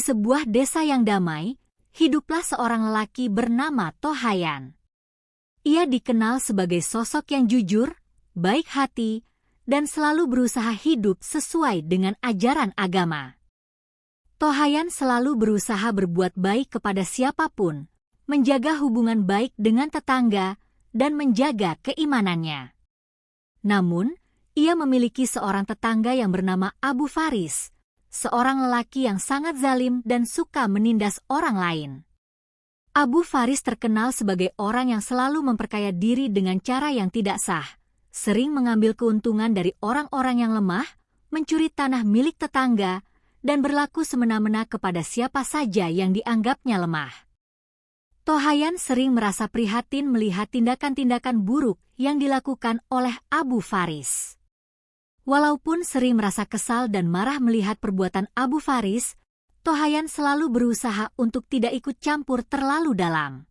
sebuah desa yang damai, hiduplah seorang lelaki bernama Tohayan. Ia dikenal sebagai sosok yang jujur, baik hati, dan selalu berusaha hidup sesuai dengan ajaran agama. Tohayan selalu berusaha berbuat baik kepada siapapun, menjaga hubungan baik dengan tetangga, dan menjaga keimanannya. Namun, ia memiliki seorang tetangga yang bernama Abu Faris, seorang lelaki yang sangat zalim dan suka menindas orang lain. Abu Faris terkenal sebagai orang yang selalu memperkaya diri dengan cara yang tidak sah, sering mengambil keuntungan dari orang-orang yang lemah, mencuri tanah milik tetangga, dan berlaku semena-mena kepada siapa saja yang dianggapnya lemah. Tohayan sering merasa prihatin melihat tindakan-tindakan buruk yang dilakukan oleh Abu Faris. Walaupun sering merasa kesal dan marah melihat perbuatan Abu Faris, Tohayan selalu berusaha untuk tidak ikut campur terlalu dalam.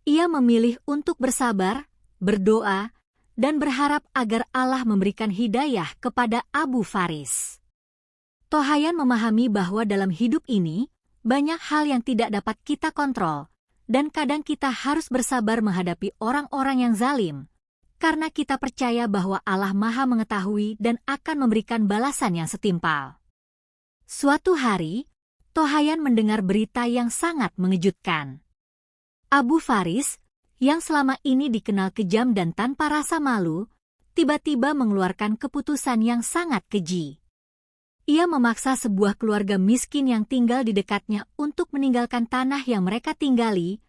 Ia memilih untuk bersabar, berdoa, dan berharap agar Allah memberikan hidayah kepada Abu Faris. Tohayan memahami bahwa dalam hidup ini, banyak hal yang tidak dapat kita kontrol, dan kadang kita harus bersabar menghadapi orang-orang yang zalim, karena kita percaya bahwa Allah Maha Mengetahui dan akan memberikan balasan yang setimpal. Suatu hari, Tohayan mendengar berita yang sangat mengejutkan. Abu Faris, yang selama ini dikenal kejam dan tanpa rasa malu, tiba-tiba mengeluarkan keputusan yang sangat keji. Ia memaksa sebuah keluarga miskin yang tinggal di dekatnya untuk meninggalkan tanah yang mereka tinggali,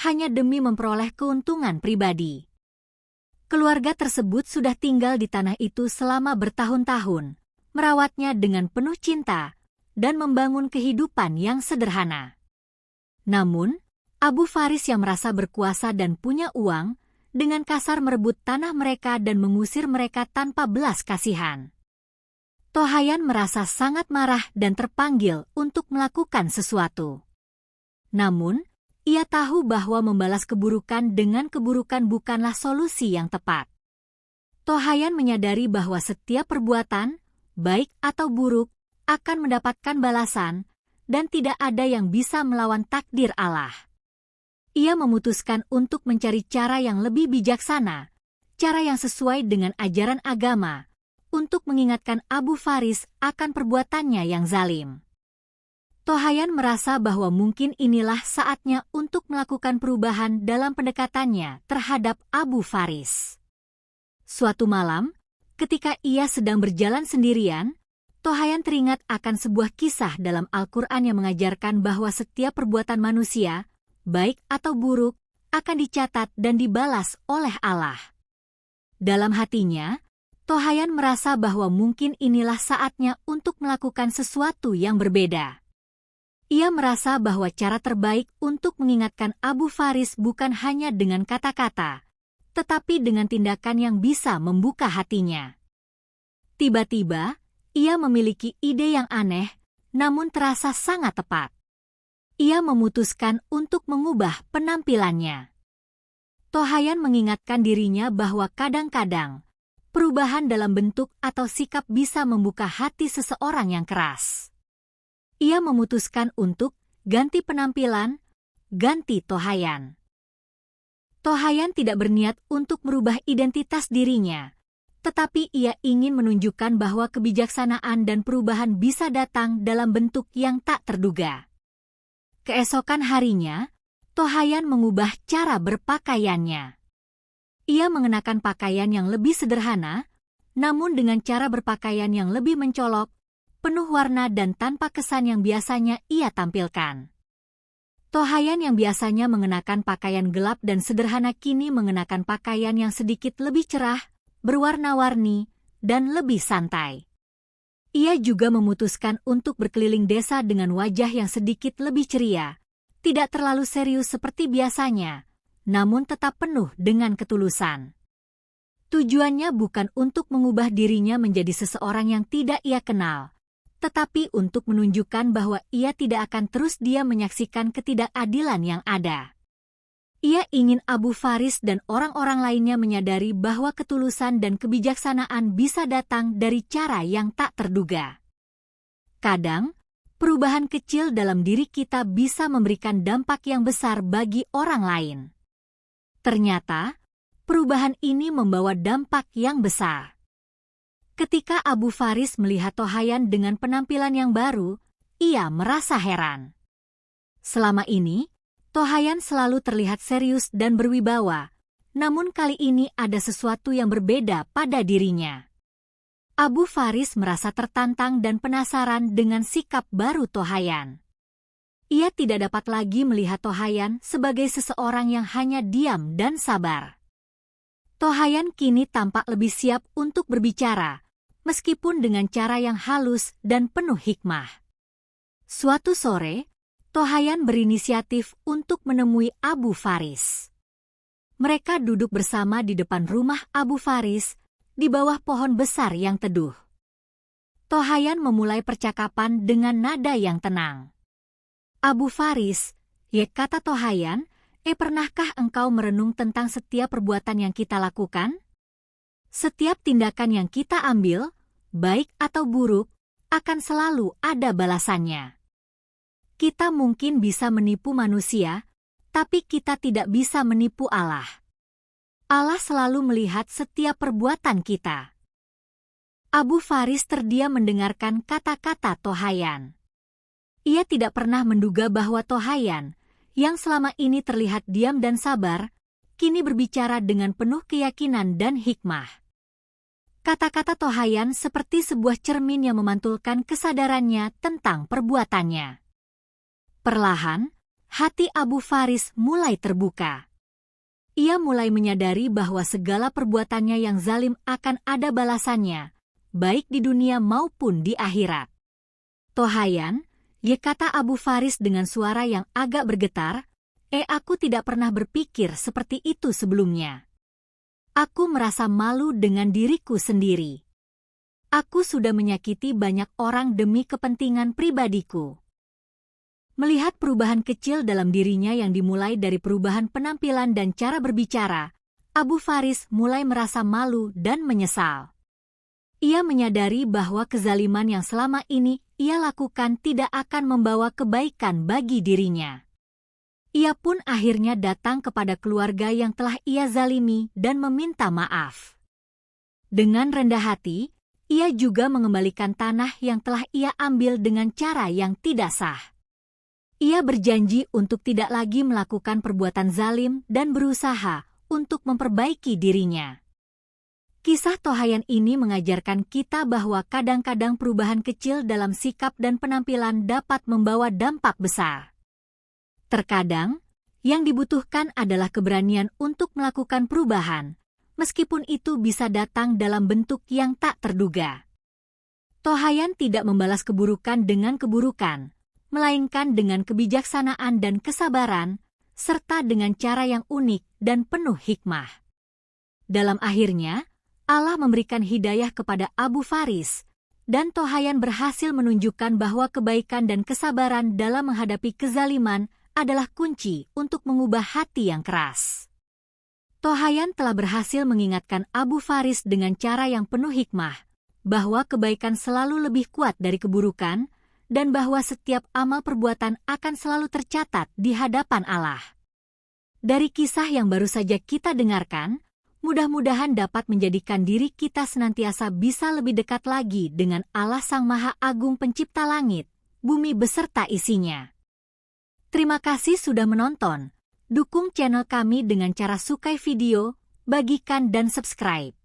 hanya demi memperoleh keuntungan pribadi. Keluarga tersebut sudah tinggal di tanah itu selama bertahun-tahun, merawatnya dengan penuh cinta, dan membangun kehidupan yang sederhana. Namun, Abu Faris yang merasa berkuasa dan punya uang, dengan kasar merebut tanah mereka dan mengusir mereka tanpa belas kasihan. Tohayan merasa sangat marah dan terpanggil untuk melakukan sesuatu. Namun, ia tahu bahwa membalas keburukan dengan keburukan bukanlah solusi yang tepat. Tohayan menyadari bahwa setiap perbuatan, baik atau buruk, akan mendapatkan balasan, dan tidak ada yang bisa melawan takdir Allah. Ia memutuskan untuk mencari cara yang lebih bijaksana, cara yang sesuai dengan ajaran agama, untuk mengingatkan Abu Faris akan perbuatannya yang zalim. Tohayan merasa bahwa mungkin inilah saatnya untuk melakukan perubahan dalam pendekatannya terhadap Abu Faris. Suatu malam, ketika ia sedang berjalan sendirian, Tohayan teringat akan sebuah kisah dalam Al-Quran yang mengajarkan bahwa setiap perbuatan manusia, baik atau buruk, akan dicatat dan dibalas oleh Allah. Dalam hatinya, Tohayan merasa bahwa mungkin inilah saatnya untuk melakukan sesuatu yang berbeda. Ia merasa bahwa cara terbaik untuk mengingatkan Abu Faris bukan hanya dengan kata-kata, tetapi dengan tindakan yang bisa membuka hatinya. Tiba-tiba, ia memiliki ide yang aneh, namun terasa sangat tepat. Ia memutuskan untuk mengubah penampilannya. Tohayan mengingatkan dirinya bahwa kadang-kadang, perubahan dalam bentuk atau sikap bisa membuka hati seseorang yang keras. Ia memutuskan untuk ganti penampilan, ganti Tohayan. Tohayan tidak berniat untuk merubah identitas dirinya, tetapi ia ingin menunjukkan bahwa kebijaksanaan dan perubahan bisa datang dalam bentuk yang tak terduga. Keesokan harinya, Tohayan mengubah cara berpakaiannya. Ia mengenakan pakaian yang lebih sederhana, namun dengan cara berpakaian yang lebih mencolok, penuh warna dan tanpa kesan yang biasanya ia tampilkan. Tohayan yang biasanya mengenakan pakaian gelap dan sederhana kini mengenakan pakaian yang sedikit lebih cerah, berwarna-warni, dan lebih santai. Ia juga memutuskan untuk berkeliling desa dengan wajah yang sedikit lebih ceria, tidak terlalu serius seperti biasanya, namun tetap penuh dengan ketulusan. Tujuannya bukan untuk mengubah dirinya menjadi seseorang yang tidak ia kenal, tetapi untuk menunjukkan bahwa ia tidak akan terus diam menyaksikan ketidakadilan yang ada. Ia ingin Abu Faris dan orang-orang lainnya menyadari bahwa ketulusan dan kebijaksanaan bisa datang dari cara yang tak terduga. Kadang, perubahan kecil dalam diri kita bisa memberikan dampak yang besar bagi orang lain. Ternyata, perubahan ini membawa dampak yang besar. Ketika Abu Faris melihat Tohayan dengan penampilan yang baru, ia merasa heran. Selama ini, Tohayan selalu terlihat serius dan berwibawa, namun kali ini ada sesuatu yang berbeda pada dirinya. Abu Faris merasa tertantang dan penasaran dengan sikap baru Tohayan. Ia tidak dapat lagi melihat Tohayan sebagai seseorang yang hanya diam dan sabar. Tohayan kini tampak lebih siap untuk berbicara, meskipun dengan cara yang halus dan penuh hikmah. Suatu sore, Tohayan berinisiatif untuk menemui Abu Faris. Mereka duduk bersama di depan rumah Abu Faris, di bawah pohon besar yang teduh. Tohayan memulai percakapan dengan nada yang tenang. Abu Faris, kata Tohayan, pernahkah engkau merenung tentang setiap perbuatan yang kita lakukan? Setiap tindakan yang kita ambil, baik atau buruk, akan selalu ada balasannya. Kita mungkin bisa menipu manusia, tapi kita tidak bisa menipu Allah. Allah selalu melihat setiap perbuatan kita. Abu Faris terdiam mendengarkan kata-kata Tohayan. Ia tidak pernah menduga bahwa Tohayan, yang selama ini terlihat diam dan sabar, kini berbicara dengan penuh keyakinan dan hikmah. Kata-kata Tohayan seperti sebuah cermin yang memantulkan kesadarannya tentang perbuatannya. Perlahan, hati Abu Faris mulai terbuka. Ia mulai menyadari bahwa segala perbuatannya yang zalim akan ada balasannya, baik di dunia maupun di akhirat. Tohayan, kata Abu Faris dengan suara yang agak bergetar, aku tidak pernah berpikir seperti itu sebelumnya. Aku merasa malu dengan diriku sendiri. Aku sudah menyakiti banyak orang demi kepentingan pribadiku. Melihat perubahan kecil dalam dirinya yang dimulai dari perubahan penampilan dan cara berbicara, Abu Faris mulai merasa malu dan menyesal. Ia menyadari bahwa kezaliman yang selama ini ia lakukan tidak akan membawa kebaikan bagi dirinya. Ia pun akhirnya datang kepada keluarga yang telah ia zalimi dan meminta maaf. Dengan rendah hati, ia juga mengembalikan tanah yang telah ia ambil dengan cara yang tidak sah. Ia berjanji untuk tidak lagi melakukan perbuatan zalim dan berusaha untuk memperbaiki dirinya. Kisah Tohayan ini mengajarkan kita bahwa kadang-kadang perubahan kecil dalam sikap dan penampilan dapat membawa dampak besar. Terkadang, yang dibutuhkan adalah keberanian untuk melakukan perubahan, meskipun itu bisa datang dalam bentuk yang tak terduga. Tohayan tidak membalas keburukan dengan keburukan, melainkan dengan kebijaksanaan dan kesabaran, serta dengan cara yang unik dan penuh hikmah. Dalam akhirnya, Allah memberikan hidayah kepada Abu Faris, dan Tohayan berhasil menunjukkan bahwa kebaikan dan kesabaran dalam menghadapi kezaliman adalah kunci untuk mengubah hati yang keras. Tohayan telah berhasil mengingatkan Abu Faris dengan cara yang penuh hikmah, bahwa kebaikan selalu lebih kuat dari keburukan, dan bahwa setiap amal perbuatan akan selalu tercatat di hadapan Allah. Dari kisah yang baru saja kita dengarkan, mudah-mudahan dapat menjadikan diri kita senantiasa bisa lebih dekat lagi dengan Allah Sang Maha Agung Pencipta langit, bumi beserta isinya. Terima kasih sudah menonton. Dukung channel kami dengan cara sukai video, bagikan dan subscribe.